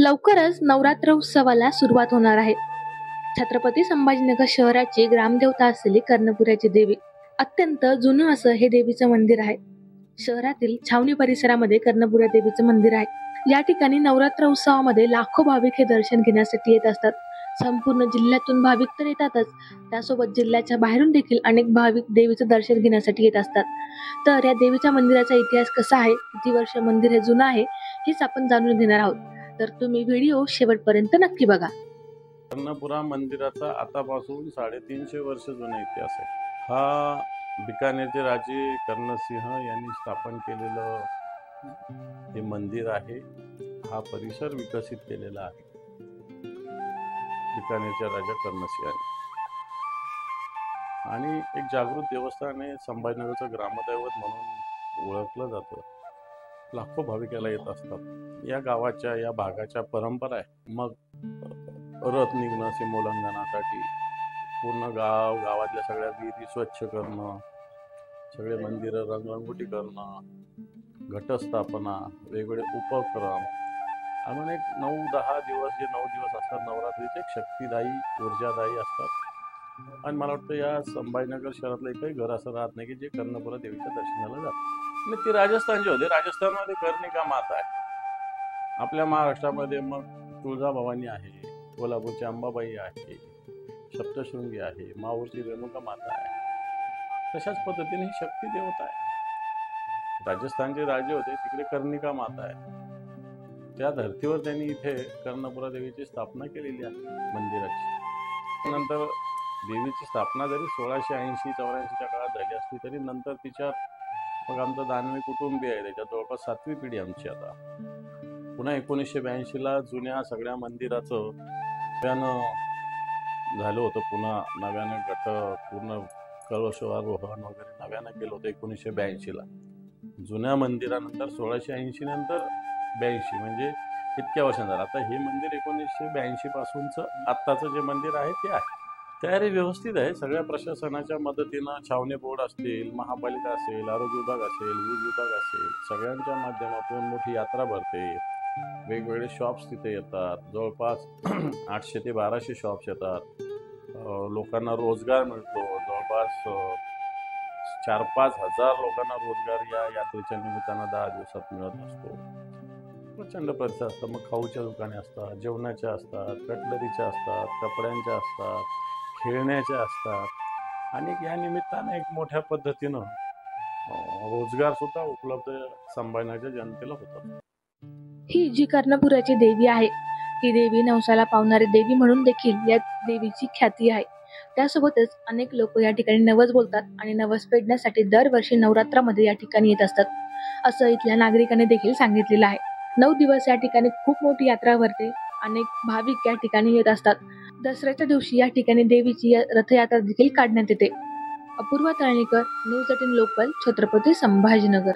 लवकरच नवरात्र उत्सवाला सुरुवात होणार आहे. छत्रपती संभाजीनगर शहराची ग्रामदेवता असलेली कर्णपुराची देवी, अत्यंत जुनं असं हे देवीचं मंदिर आहे. शहरातील छावणी परिसरामध्ये कर्णपुरा देवीचं मंदिर आहे. या ठिकाणी नवरात्र उत्सवामध्ये लाखो भाविक हे दर्शन घेण्यासाठी येत असतात. संपूर्ण जिल्ह्यातून भाविक तर येतातच, त्यासोबत जिल्ह्याच्या बाहेरून देखील अनेक भाविक देवीचं दर्शन घेण्यासाठी येत असतात. तर या देवीच्या मंदिराचा इतिहास कसा आहे, किती वर्ष मंदिर हे जुनं आहे, हेच आपण जाणून घेणार आहोत. तर तुम्ही व्हिडिओ शेवटपर्यंत नक्की बघा. कर्णपुरा मंदिराचा आतापासून 350 वर्ष जुना इतिहास आहे. हा बिकानेरचे राजे कर्णसिंह यांनी स्थापन केलेलं हे मंदिर आहे. हा परिसर विकसित केलेला आहे बिकानेरच्या राजा कर्णसिंहाने. आणि एक जागृत देवस्थान आहे, संभाजीनगरचं ग्रामदैवत म्हणून ओळखलं जातं. लाखो भाविक याला येत असतात. या गावाच्या, या भागाच्या परंपरा आहे. मग रथ निघणं सीमोल्लंघनासाठी पूर्ण गावातल्या सगळ्या विहिरी स्वच्छ करणं, सगळे मंदिरं रंगरंगोटी करणं, घटस्थापना, वेगवेगळे उपक्रम, अजून एक 9-10 दिवस, जे 9 दिवस असतात नवरात्रीचे, एक शक्तिदायी, ऊर्जादायी असतात. आणि मला वाटतं या संभाजीनगर शहरातलं एकही घर असं राहत नाही की जे कर्णपुरा देवीच्या दर्शनाला जातं. आणि ते राजस्थानचे होते. राजस्थानमध्ये कर्णिका माता आहे. आपल्या महाराष्ट्रामध्ये मग तुळजाभवानी आहे, कोल्हापूरची अंबाबाई आहे, सप्तशृंगी आहे, माहूरची रेणुका माता आहे. तशाच पद्धतीने ही शक्ती देवता आहे. राजस्थानचे राजे होते, तिकडे कर्णिका माता आहे. त्या धर्तीवर त्यांनी इथे कर्णपुरा देवीची स्थापना केलेली आहे मंदिराची. नंतर देवीची स्थापना जरी 1680-84च्या काळात झाली असली तरी नंतर तिच्यात मग आमचं दानवे कुटुंबी आहे, त्याच्यात जवळपास 7वी पिढी आमची आता. पुन्हा 1982ला जुन्या सगळ्या मंदिराचं नव्यानं झालं होतं. पुन्हा नव्यानं पूर्ण कलशोरोहण वगैरे नव्यानं केलं होतं 1982ला. जुन्या मंदिरानंतर 1680 नंतर 82 म्हणजे इतक्या वर्षांनी झालं. आता हे मंदिर 1982 पासूनचं आत्ताचं जे मंदिर आहे ते आहे. तयारी व्यवस्थित आहे. सगळ्या प्रशासनाच्या मदतीनं, छावणी बोर्ड असतील, महापालिका असेल, आरोग्य विभाग असेल, वीज विभाग असेल, सगळ्यांच्या माध्यमातून मोठी यात्रा भरते. वेगवेगळे शॉप्स तिथे येतात. जवळपास 800 ते 1200 शॉप्स येतात. लोकांना रोजगार मिळतो. जवळपास 4-5 हजार लोकांना रोजगार या यात्रेच्या निमित्तानं 10 दिवसात मिळत असतो. प्रचंड प्रतिसाद असतं. मग खाऊच्या दुकाने असतात, जेवणाच्या असतात, कटलरीच्या असतात, कपड्यांच्या असतात, खेळण्याच्या असतात. आणि या निमित्तानं एक मोठ्या पद्धतीनं रोजगार सुद्धा उपलब्ध संभाजीनगरच्या जनतेला होतात. ही जी कर्णपुराची देवी आहे, ही देवी नवसाला पावणारी देवी म्हणून देखील या देवीची ख्याती आहे. त्यासोबतच अनेक लोक या ठिकाणी नवस बोलतात आणि नवस फेडण्यासाठी दरवर्षी नवरात्रामध्ये या ठिकाणी येत असतात, असं इथल्या नागरिकांनी देखील सांगितलेलं आहे. 9 दिवस या ठिकाणी खूप मोठी यात्रा भरते. अनेक भाविक या ठिकाणी येत असतात. दसऱ्याच्या दिवशी या ठिकाणी देवीची रथयात्रा देखील काढण्यात येते. Apurva Talnikar, news 18 local, Chhatrapati Sambhajinagar.